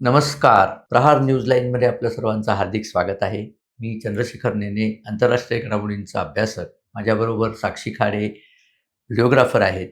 नमस्कार. प्रहार न्यूज लाईनमध्ये आपलं सर्वांचं हार्दिक स्वागत आहे. मी चंद्रशेखर नेने, आंतरराष्ट्रीय घडामोडींचा अभ्यासक. माझ्याबरोबर साक्षी खाडे, व्हिडिओग्राफर आहेत.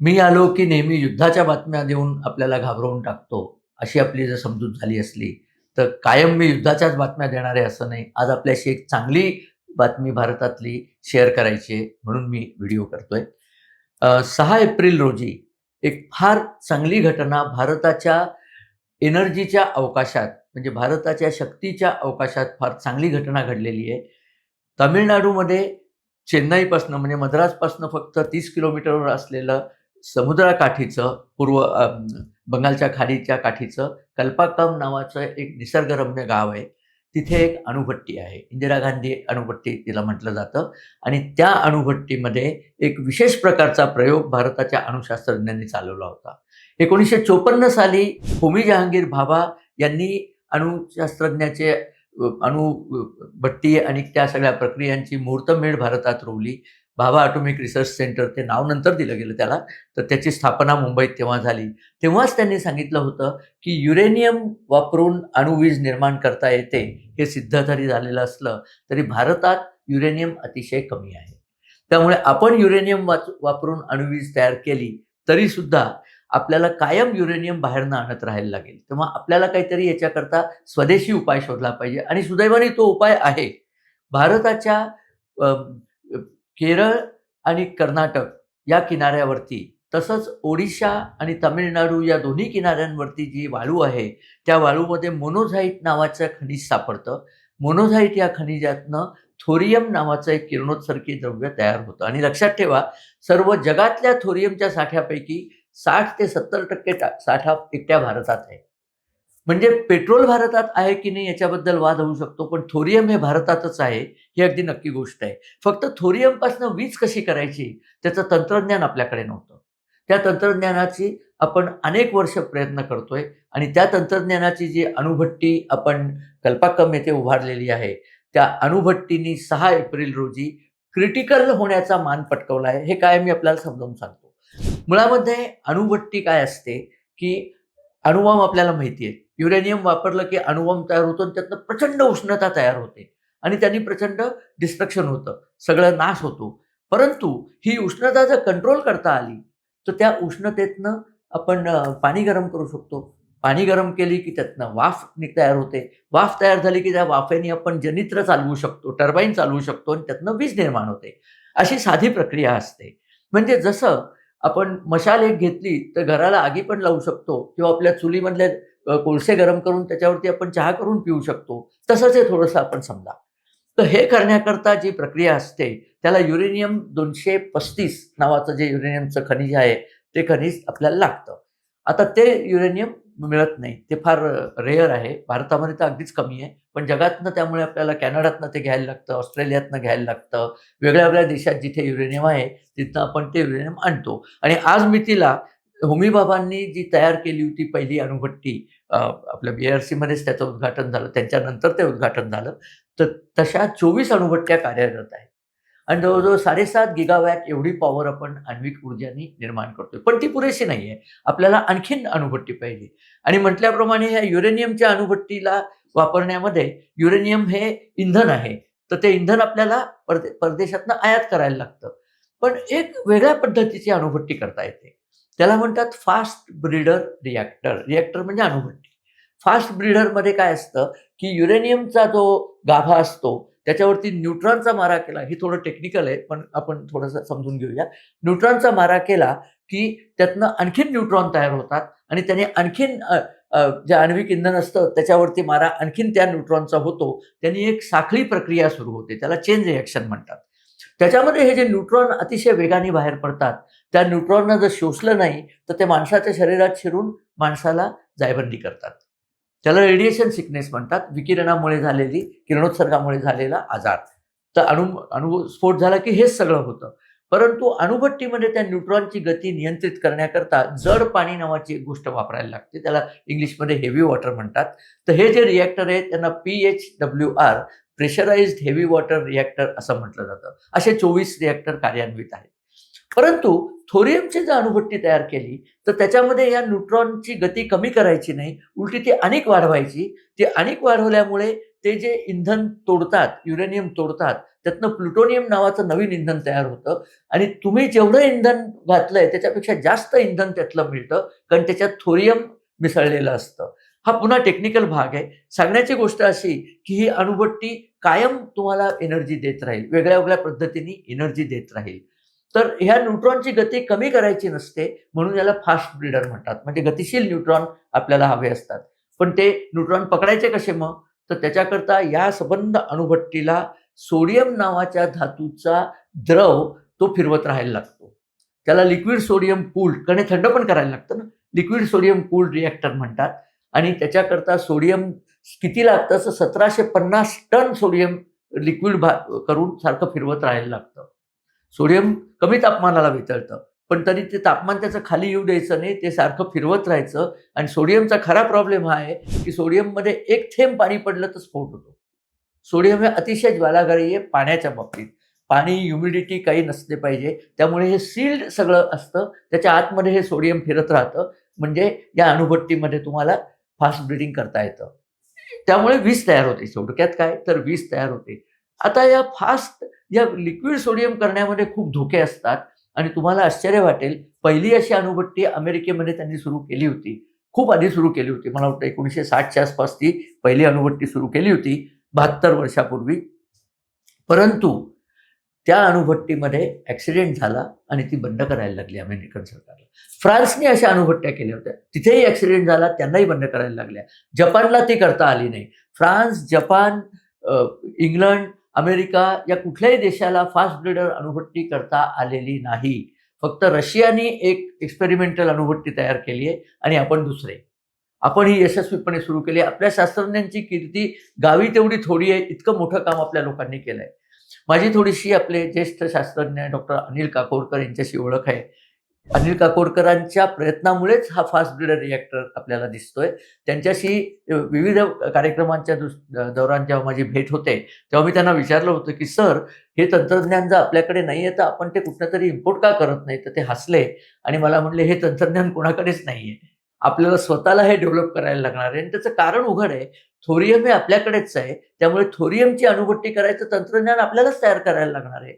मी आलो की नेहमी युद्धाच्या बातम्या देऊन आपल्याला घाबरवून टाकतो, अशी आपली जर समजूत झाली असली, तर कायम मी युद्धाच्याच बातम्या देणार आहे असं नाही. आज आपल्याशी एक चांगली बातमी भारतातली शेअर करायची आहे, म्हणून मी व्हिडिओ करतोय. 6 एप्रिल रोजी एक फार चांगली घटना भारताच्या एनर्जीच्या अवकाशात म्हणजे भारताच्या शक्तीच्या अवकाशात फार चांगली घटना घडलेली आहे. तामिळनाडूमध्ये चेन्नईपासून म्हणजे मद्रासपासून फक्त 30 किलोमीटरवर असलेलं समुद्रकाठीचं बंगालच्या खाडीच्या काठीचं कल्पाक्कम नावाचं एक निसर्गरम्य गाव आहे. तिथे एक अणुभट्टी आहे. इंदिरा गांधी अणुभट्टी तिला म्हटलं जातं आणि त्या अणुभट्टीमध्ये एक विशेष प्रकारचा प्रयोग भारताच्या अणुशास्त्रज्ञांनी चालवला होता. 1954 साली होमी जहांगीर भाभा यांनी अणुशास्त्रज्ञाचे अणुभट्टी आणि त्या सगळ्या प्रक्रियांची मुहूर्तमेढ भारतात रोवली. भाभा ॲटॉमिक रिसर्च सेंटर ते नाव नंतर दिलं गेलं त्याला. तर त्याची स्थापना मुंबईत तेव्हा झाली. तेव्हाच त्यांनी सांगितलं होतं, की युरेनियम वापरून अणुवीज निर्माण करता येते. हे सिद्ध जरी झालेलं असलं, तरी भारतात युरेनियम अतिशय कमी आहे. त्यामुळे आपण युरेनियम वापरून अणुवीज तयार केली, तरीसुद्धा आपल्याला कायम युरेनियम बाहेरनं आणत राहायला लागेल. तेव्हा आपल्याला काहीतरी याच्याकरता स्वदेशी उपाय शोधला पाहिजे आणि सुदैवाने तो उपाय आहे. भारताच्या अ, अ, केरळ आणि कर्नाटक या किनाऱ्यावरती तसंच ओडिशा आणि तामिळनाडू या दोन्ही किनाऱ्यांवरती जी वाळू आहे, त्या वाळूमध्ये मोनोझाईट नावाचं खनिज सापडतं. मोनोझाईट या खनिजातनं थोरियम नावाचं एक किरणोत्सर्गी द्रव्य तयार होतं आणि लक्षात ठेवा, सर्व जगातल्या थोरियमच्या साठ्यापैकी 60 ते 70% साठा एकट्या भारतात आहे. म्हणजे पेट्रोल भारतात आहे की नाही याच्याबद्दल वाद होऊ शकतो, पण थोरियम हे भारतातच आहे, ही अगदी नक्की गोष्ट आहे. फक्त थोरियमपासून वीज कशी करायची त्याचं तंत्रज्ञान आपल्याकडे नव्हतं. त्या तंत्रज्ञानाची आपण अनेक वर्ष प्रयत्न करतोय आणि त्या तंत्रज्ञानाची जी अणुभट्टी आपण कल्पाक्कम येथे उभारलेली आहे, त्या अणुभट्टीनी 6 एप्रिल रोजी क्रिटिकल होण्याचा मान पटकावला आहे. हे काय मी आपल्याला समजावून सांगतो. मुळामध्ये अणुभट्टी काय असते, की अणुबॉम्ब आपल्याला माहिती आहे. युरेनियम वापरलं की अणुबॉम्ब तयार होतो आणि त्यातनं प्रचंड उष्णता तयार होते आणि त्यांनी प्रचंड डिस्ट्रक्शन होतं. सगळं नाश होतो. परंतु ही उष्णता जर कंट्रोल करता आली, तर त्या उष्णतेतनं आपण पाणी गरम करू शकतो. पाणी गरम केली की त्यातनं वाफ तयार होते. वाफ तयार झाली की त्या वाफेने आपण जनित्र चालवू शकतो, टर्बाईन चालवू शकतो आणि त्यातनं वीज निर्माण होते. अशी साधी प्रक्रिया असते. म्हणजे जसं आपण मशाल एक घेतली, तर घराला आगी पण लावू शकतो किंवा आपल्या चुलीमधले कोळसे गरम करून त्याच्यावरती आपण चहा करून पिऊ शकतो. तसंच हे थोडंसं आपण समजा. तर हे करण्याकरता जी प्रक्रिया असते, त्याला युरेनियम 235 नावाचं जे युरेनियमचं खनिज आहे, ते खनिज आपल्याला लागतं. आता ते युरेनियम मिळत नाही. ते फार रेअर आहे. भारतामध्ये तर अगदीच कमी आहे. पण जगातनं त्यामुळे आपल्याला कॅनडातनं ते घ्यायला लागतं, ऑस्ट्रेलियातनं घ्यायला लागतं. वेगळ्या-वेगळ्या देशात जिथे युरेनियम आहे, तिथनं आपण ते युरेनियम आणतो. आणि आज मितीला होमी भाभांनी जी तयार केली होती पहिली अणुभट्टी आपल्या BRCमध्येच त्याचं उद्घाटन झालं. त्यांच्यानंतर ते उद्घाटन झालं. तर तशा 24 अणुभट्ट्या कार्यरत आहेत. आणि जवळ-जवळ 7.5 गिगावॅट एवढी पॉवर आपण आण्विक ऊर्जानी निर्माण करतोय. पण ती पुरेशी नाहीये. आपल्याला आणखीन अणुभट्टी पाहिजे. आणि म्हटल्याप्रमाणे ह्या युरेनियमच्या अणुभट्टीला वापरण्यामध्ये युरेनियम हे इंधन आहे. तर ते इंधन आपल्याला परदेशातनं आयात करायला लागतं. पण एक वेगळ्या पद्धतीची अणुभट्टी करता येते. त्याला म्हणतात फास्ट ब्रीडर रिएक्टर. रिएक्टर म्हणजे अणुभट्टी. फास्ट ब्रीडरमध्ये काय असतं, की युरेनियमचा जो गाभा असतो, त्याच्यावरती न्यूट्रॉनचा मारा केला. हे थोडं टेक्निकल आहे, पण आपण थोडंसं समजून घेऊया. न्यूट्रॉनचा मारा केला, की त्यातनं आणखीन न्यूट्रॉन तयार होतात आणि त्याने आणखीन जे आण्विक इंधन असतं त्याच्यावरती मारा आणखीन त्या न्यूट्रॉनचा होतो. त्यांनी एक साखळी प्रक्रिया सुरू होते. त्याला चेन रिएक्शन म्हणतात. त्याच्यामध्ये हे जे न्यूट्रॉन अतिशय वेगाने बाहेर पडतात, त्या न्यूट्रॉनना जर शोषलं नाही, तर ते माणसाच्या शरीरात शिरून माणसाला जायबंदी करतात. त्याला रेडिएशन सिकनेस म्हणतात. विकिरणामुळे झालेली, किरणोत्सर्गामुळे झालेला आजार. तर अणुस्फोट झाला की हेच सगळं होतं. परंतु अणुभट्टीमध्ये त्या न्यूट्रॉनची गती नियंत्रित करण्याकरता जड पाणी नावाची एक गोष्ट वापरायला लागते. त्याला इंग्लिशमध्ये हेवी वॉटर म्हणतात. तर हे जे रिएक्टर आहे त्यांना PHWR pressurised heavy water reactor असं म्हटलं जातं. असे 24 रिएक्टर कार्यान्वित आहेत. परंतु थोरियमची जर अणुभट्टी तयार केली तर त्याच्यामध्ये या न्यूट्रॉनची गती कमी करायची नाही, उलटी ती आणिक वाढवायची. ती आणिक वाढवल्यामुळे ते जे इंधन तोडतात, युरेनियम तोडतात, त्यातनं प्लुटोनियम नावाचं नवीन इंधन तयार होतं आणि तुम्ही जेवढं इंधन घातलंय त्याच्यापेक्षा जास्त इंधन त्यातलं मिळतं, कारण त्याच्यात थोरियम मिसळलेलं असतं. हा पुन्हा टेक्निकल भाग आहे. सांगण्याची गोष्ट अशी, की ही अणुभट्टी कायम तुम्हाला एनर्जी देत राहील, वेगळ्या-वेगळ्या पद्धतीने एनर्जी देत राहील. तर ह्या न्यूट्रॉनची गती कमी करायची नसते, म्हणून याला फास्ट ब्रीडर म्हणतात. म्हणजे गतिशील न्यूट्रॉन आपल्याला हवे असतात. पण ते न्यूट्रॉन पकडायचे कसे मग? तर त्याच्याकरता या सबंध अणुभट्टीला सोडियम नावाच्या धातूचा द्रव तो फिरवत राहायला लागतो. त्याला लिक्विड सोडियम कूल्ड, कारण हे थंड पण करायला लागतं ना. लिक्विड सोडियम कूल्ड रिएक्टर म्हणतात आणि त्याच्याकरता सोडियम किती लागतं? तर 1750 टन सोडियम लिक्विड करून सारखं फिरवत राहायला लागतं. सोडियम कमी तापमानाला वितळतं, पण तरी ते तापमान त्याचं खाली येऊ द्यायचं नाही. ते सारखं फिरवत राहायचं आणि सोडियमचा खरा प्रॉब्लेम हा आहे, की सोडियममध्ये एक थेंब पाणी पडलं तर स्फोट होतो. सोडियम हे अतिशय ज्वालाग्राही आहे पाण्याच्या बाबतीत. पाणी, ह्युमिडिटी काही नसले पाहिजे. त्यामुळे हे सील्ड सगळं असतं. त्याच्या आतमध्ये हे सोडियम फिरत राहतं. म्हणजे या अणुभट्टीमध्ये तुम्हाला फास्ट ब्रीडिंग करता येतं. त्यामुळे वीज तयार होते. थोडक्यात काय तर वीज तयार होते. आता या लिक्विड सोडियम करण्यामध्ये खूप धोके असतात आणि तुम्हाला आश्चर्य वाटेल, पहिली अशी अणुभट्टी अमेरिकेमध्ये त्यांनी सुरू केली होती. खूप आधी सुरू केली होती. मला वाटतं 1960च्या आसपास ती पहिली अणुभट्टी सुरू केली होती, 72 वर्षापूर्वी. परंतु त्या अणुभट्टीमध्ये ॲक्सिडेंट झाला आणि ती बंद करायला लागली अमेरिकन सरकारला. फ्रान्सने अशा अणुभट्ट्या केल्या होत्या. तिथेही ॲक्सिडेंट झाला, त्यांनाही बंद करायला लागल्या. जपानला ती करता आली नाही. फ्रान्स, जपान, इंग्लंड, अमेरिका या कुठल्याही देशाला फास्ट ब्रीडर अणुभट्टी करता आलेली नाही. फक्त रशियाने एक एक्सपेरिमेंटल अणुभट्टी तयार केली आहे आणि आपण दुसरे. आपण ही यशस्वीपणे सुरू केली. आपल्या शास्त्रज्ञांची कीर्ती गावी तेवढी थोडी आहे, इतकं मोठं काम आपल्या लोकांनी केलंय. माझी थोडीशी आपले ज्येष्ठ शास्त्रज्ञ डॉक्टर अनिल काकोडकर यांच्याशी ओळख आहे. अनिल काकोडकरांच्या प्रयत्नामुळेच हा फास्ट ब्रीडर रिएक्टर आपल्याला दिसतोय. त्यांच्याशी विविध कार्यक्रमांच्या दौरान जेव्हा माझी भेट होते, तेव्हा मी त्यांना विचारलं होतं, की "सर, हे तंत्रज्ञान जर आपल्याकडे नाहीये, तर आपण ते कुठूनतरी इम्पोर्ट का करत नाही?" तर ते हसले आणि मला म्हणले, "हे तंत्रज्ञान कोणाकडेच नाहीये. आपल्याला स्वतःला हे डेव्हलप करायला लागणार आहे." आणि त्याचं कारण उघड आहे. थोरियम हे आपल्याकडेच आहे. त्यामुळे थोरियमची अणुभट्टी करायचं तंत्रज्ञान आपल्यालाच तयार करायला लागणार आहे.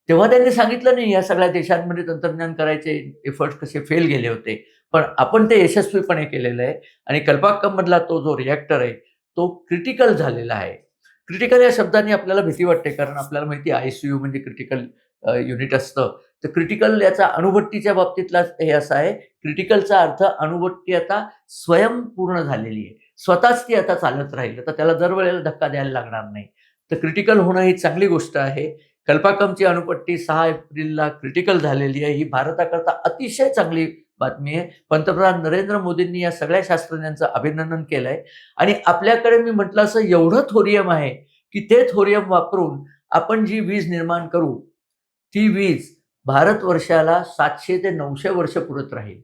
तेव्हा त्यांनी सांगितलं नाही या सगळ्या देशांमध्ये तंत्रज्ञान करायचे एफर्ट्स कसे फेल गेले होते. पण आपण ते यशस्वीपणे केलेलं आहे आणि कल्पाक्कममधला तो जो रिएक्टर आहे, तो क्रिटिकल झालेला आहे. क्रिटिकल या शब्दाने आपल्याला भीती वाटते कारण आपल्याला माहिती आहे आय म्हणजे क्रिटिकल युनिट असतं. तर क्रिटिकल याचा अणुभट्टीच्या बाबतीतला हे असं आहे, क्रिटिकलचा अर्थ अणुभट्टी आता स्वयंपूर्ण झालेली आहे. स्वतःच ती आता चालत राहील. तर त्याला दरवेळेला धक्का द्यायला लागणार नाही. तर क्रिटिकल होणं ही चांगली गोष्ट आहे. कल्पाकमची अणुपट्टी 6 एप्रिलला क्रिटिकल झालेली आहे. ही भारताकरता अतिशय चांगली बातमी आहे. पंतप्रधान नरेंद्र मोदींनी या सगळ्या शास्त्रज्ञांचं अभिनंदन केलंय आणि आपल्याकडे मी म्हटलं असं एवढं थोरियम आहे, की ते थोरियम वापरून आपण जी वीज निर्माण करू, ती वीज भारतवर्षाला 700 ते 900 वर्ष पुरत राहील.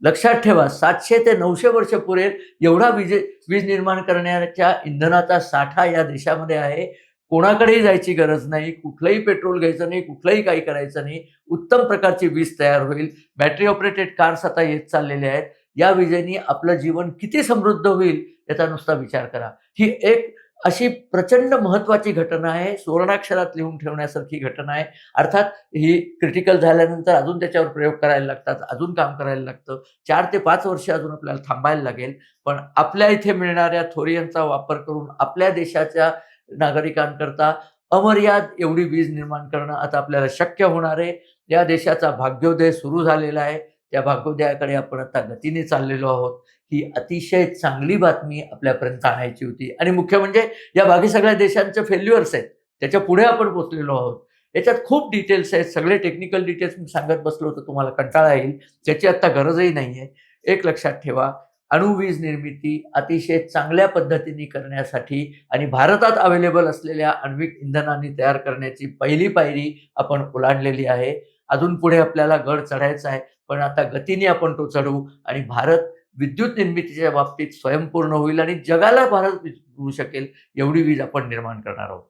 लक्षात ठेवा 700 ते 900 वर्ष पुरेल एवढा वीज निर्माण करण्याच्या इंधनाचा साठा या देशामध्ये आहे. कोणाकडेही जायची गरज नाही. कुठलंही पेट्रोल घ्यायचं नाही, कुठलंही काही करायचं नाही. उत्तम प्रकारची वीज तयार होईल. बॅटरी ऑपरेटेड कार्स आता येत चाललेल्या आहेत. या विजेने आपलं जीवन किती समृद्ध होईल याचा नुसता विचार करा. ही एक अशी प्रचंड महत्त्वाची घटना आहे. सुवर्णाक्षरात लिहून ठेवण्यासारखी घटना आहे. अर्थात ही क्रिटिकल झाल्यानंतर अजून त्याच्यावर प्रयोग करायला लागतात, अजून काम करायला लागतं. 4 ते 5 वर्ष अजून आपल्याला थांबायला लागेल. पण आपल्या इथे मिळणाऱ्या थोरियमचा वापर करून आपल्या देशाच्या नागरिकांकरता अमर्याद एवढी वीज निर्माण करणं आता आपल्याला शक्य होणार आहे. या देशाचा भाग्योदय सुरू झालेला आहे. त्या भाग्योदयाकडे आपण आता गतीने चाललेलो आहोत. ही अतिशय चांगली बातमी आपल्यापर्यंत आणायची होती आणि मुख्य म्हणजे या बाकी सगळ्या देशांचे फेल्युअर्स आहेत. त्याच्या पुढे आपण पोहोचलेलो आहोत. याच्यात खूप डिटेल्स आहेत. सगळे टेक्निकल डिटेल्स मी सांगत बसलो तर तुम्हाला कंटाळा येईल. त्याची आता गरजही नाहीये. एक लक्षात ठेवा, अणुवीज निर्मिती अतिशय चांगल्या पद्धतीने करण्यासाठी आणि भारतात अवेलेबल असलेल्या आण्विक इंधनांनी तयार करण्याची पहिली पायरी आपण ओलांडलेली आहे. अजून पुढे आपल्याला गड चढायचा आहे. पण आता गतीने आपण तो चढवू आणि भारत विद्युत निर्मितीच्या बाबतीत स्वयंपूर्ण होईल आणि जगाला भारत वीज पुरवू शकेल एवढी वीज आपण निर्माण करणार आहोत.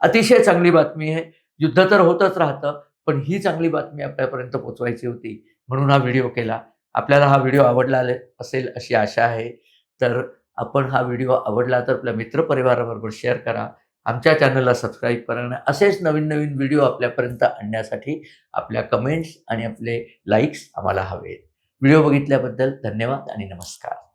अतिशय चांगली बातमी आहे. युद्ध तर होतच राहतं, पण ही चांगली बातमी आपल्यापर्यंत पोहोचवायची होती म्हणून हा व्हिडिओ केला. आपल्याला हा व्हिडिओ आवडला असेल अशी आशा आहे. तर आपण हा व्हिडिओ आवडला तर आपल्या मित्रपरिवाराबरोबर शेअर करा. आमच्या चॅनलला सबस्क्राईब करा आणि असेच नवीन-नवीन व्हिडिओ आपल्यापर्यंत आणण्यासाठी आपल्या कमेंट्स आणि आपले लाइक्स आम्हाला हवेत. व्हिडिओ बघितल्याबद्दल धन्यवाद आणि नमस्कार.